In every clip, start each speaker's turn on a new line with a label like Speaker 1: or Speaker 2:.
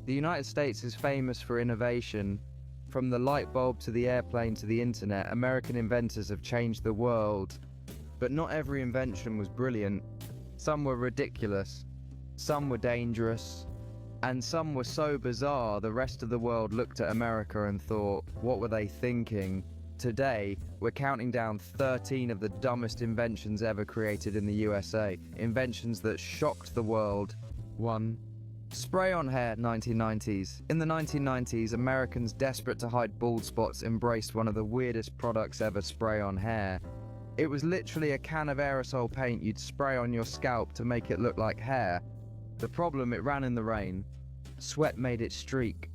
Speaker 1: The United States is famous for innovation. From the light bulb to the airplane to the internet, American inventors have changed the world. But not every invention was brilliant. Some were ridiculous, some were dangerous, and some were so bizarre the rest of the world looked at America and thought, what were they thinking? Today, we're counting down 13 of the dumbest inventions ever created in the USA. Inventions that shocked the world. 1. Spray-on hair, 1990s. In the 1990s, Americans desperate to hide bald spots embraced one of the weirdest products ever, spray-on hair. It was literally a can of aerosol paint you'd spray on your scalp to make it look like hair. The problem, it ran in the rain. Sweat made it streak.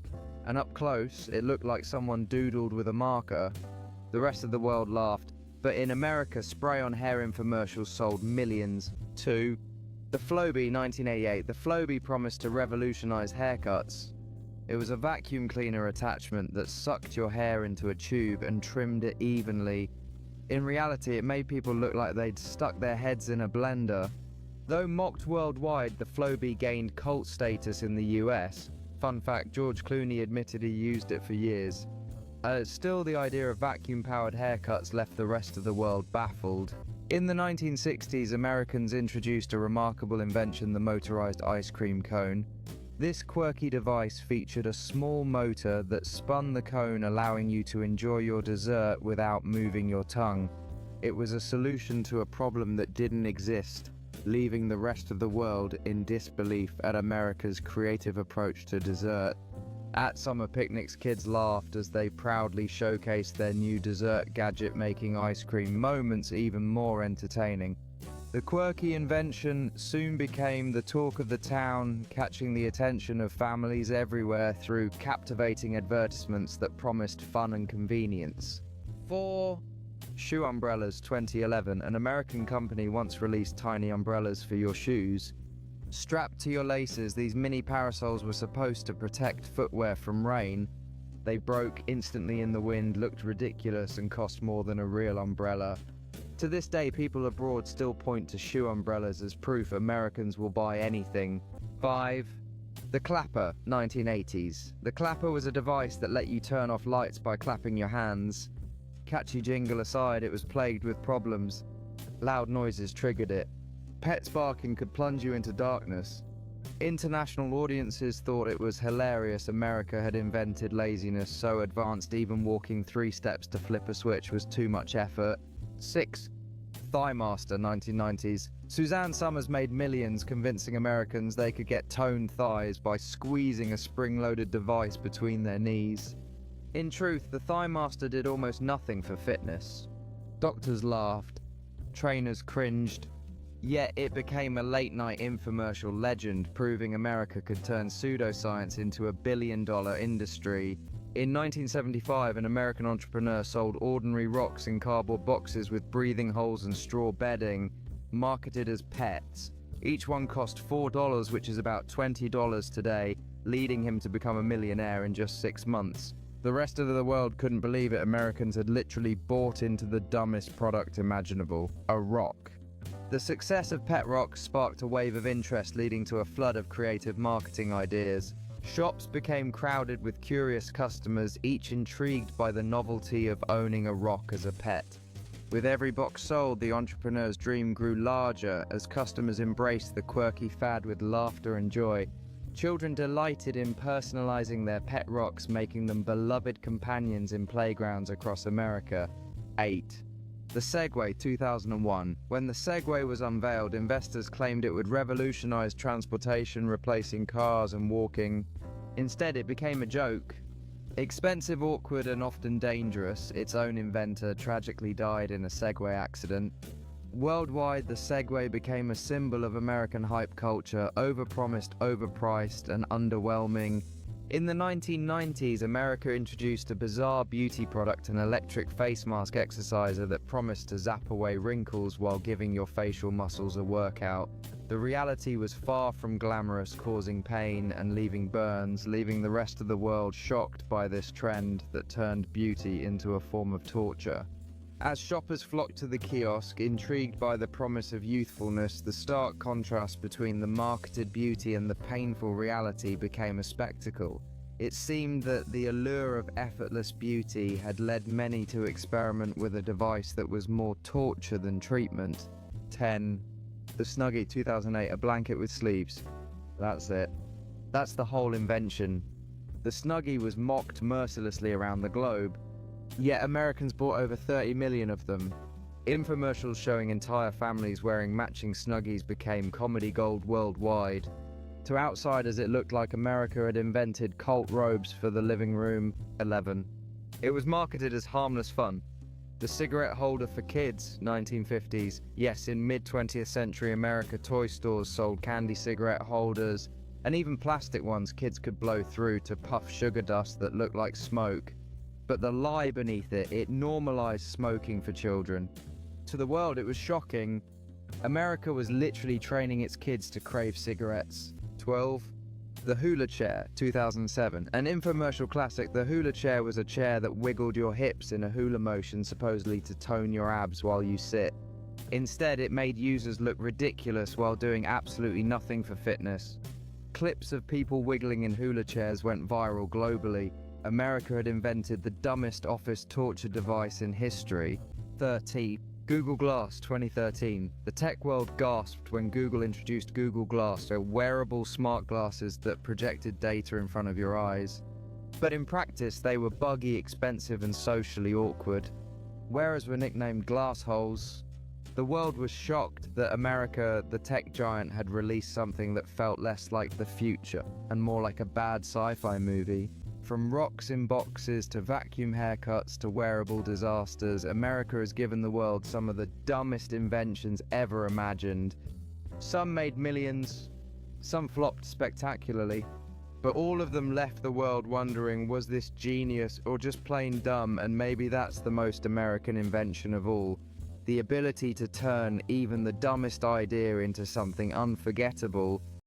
Speaker 1: And up close, it looked like someone doodled with a marker. The rest of the world laughed. But in America, spray-on hair infomercials sold millions. 2. The Flowbee, 1988. The Flowbee promised to revolutionize haircuts. It was a vacuum cleaner attachment that sucked your hair into a tube and trimmed it evenly. In reality, it made people look like they'd stuck their heads in a blender. Though mocked worldwide, the Flowbee gained cult status in the US. Fun fact, George Clooney admitted he used it for years. Still, the idea of vacuum-powered haircuts left the rest of the world baffled. In the 1960s, Americans introduced a remarkable invention, the motorized ice cream cone. This quirky device featured a small motor that spun the cone, allowing you to enjoy your dessert without moving your tongue. It was a solution to a problem that didn't exist, leaving the rest of the world in disbelief at America's creative approach to dessert. At summer picnics, kids laughed as they proudly showcased their new dessert gadget, making ice cream moments even more entertaining. The quirky invention soon became the talk of the town, catching the attention of families everywhere through captivating advertisements that promised fun and convenience. 4. Shoe umbrellas, 2011. An American company once released tiny umbrellas for your shoes. Strapped to your laces, these mini parasols were supposed to protect footwear from rain. They broke instantly in the wind, looked ridiculous, and cost more than a real umbrella. To this day, people abroad still point to shoe umbrellas as proof Americans will buy anything. 5. The clapper, 1980s. The clapper was a device that let you turn off lights by clapping your hands. Catchy jingle aside, it was plagued with problems. Loud noises triggered it. Pets barking could plunge you into darkness. International audiences thought it was hilarious America had invented laziness so advanced even walking 3 steps to flip a switch was too much effort. 6. Thigh Master, 1990s. Suzanne Summers made millions convincing Americans they could get toned thighs by squeezing a spring-loaded device between their knees. In truth, the Thigh Master did almost nothing for fitness. Doctors laughed. Trainers cringed. Yet it became a late-night infomercial legend, proving America could turn pseudoscience into a billion-dollar industry. In 1975, an American entrepreneur sold ordinary rocks in cardboard boxes with breathing holes and straw bedding, marketed as pets. Each one cost $4, which is about $20 today, leading him to become a millionaire in just 6 months. The rest of the world couldn't believe it. Americans had literally bought into the dumbest product imaginable, a rock. The success of pet rocks sparked a wave of interest, leading to a flood of creative marketing ideas. Shops became crowded with curious customers, each intrigued by the novelty of owning a rock as a pet. With every box sold, the entrepreneur's dream grew larger as customers embraced the quirky fad with laughter and joy. Children delighted in personalizing their pet rocks, making them beloved companions in playgrounds across America. 8. The Segway, 2001. When the Segway was unveiled, investors claimed it would revolutionize transportation, replacing cars and walking. Instead, it became a joke. Expensive, awkward, and often dangerous, its own inventor tragically died in a Segway accident. Worldwide, the Segway became a symbol of American hype culture, overpromised, overpriced, and underwhelming. In the 1990s, America introduced a bizarre beauty product, an electric face mask exerciser that promised to zap away wrinkles while giving your facial muscles a workout. The reality was far from glamorous, causing pain and leaving burns, leaving the rest of the world shocked by this trend that turned beauty into a form of torture. As shoppers flocked to the kiosk, intrigued by the promise of youthfulness, the stark contrast between the marketed beauty and the painful reality became a spectacle. It seemed that the allure of effortless beauty had led many to experiment with a device that was more torture than treatment. 10. The Snuggie 2008, a blanket with sleeves. That's it. That's the whole invention. The Snuggie was mocked mercilessly around the globe, yet Americans bought over 30 million of them. Infomercials showing entire families wearing matching Snuggies became comedy gold worldwide. To outsiders, it looked like America had invented cult robes for the living room. 11. It was marketed as harmless fun. The cigarette holder for kids, 1950s. Yes, in mid-20th century America, toy stores sold candy cigarette holders, and even plastic ones kids could blow through to puff sugar dust that looked like smoke. But the lie beneath it, it normalized smoking for children. To the world, it was shocking. America was literally training its kids to crave cigarettes. 12. The Hula Chair, 2007. An infomercial classic, the Hula Chair was a chair that wiggled your hips in a hula motion, supposedly to tone your abs while you sit. Instead, it made users look ridiculous while doing absolutely nothing for fitness. Clips of people wiggling in hula chairs went viral globally. America had invented the dumbest office torture device in history. 13. Google Glass 2013. The tech world gasped when Google introduced Google Glass, wearable smart glasses that projected data in front of your eyes. But in practice, they were buggy, expensive, and socially awkward. Wearers were nicknamed glass holes. The world was shocked that America, the tech giant, had released something that felt less like the future and more like a bad sci-fi movie. From rocks in boxes to vacuum haircuts to wearable disasters, America has given the world some of the dumbest inventions ever imagined. Some made millions, some flopped spectacularly, but all of them left the world wondering, was this genius or just plain dumb? And maybe that's the most American invention of all. The ability to turn even the dumbest idea into something unforgettable.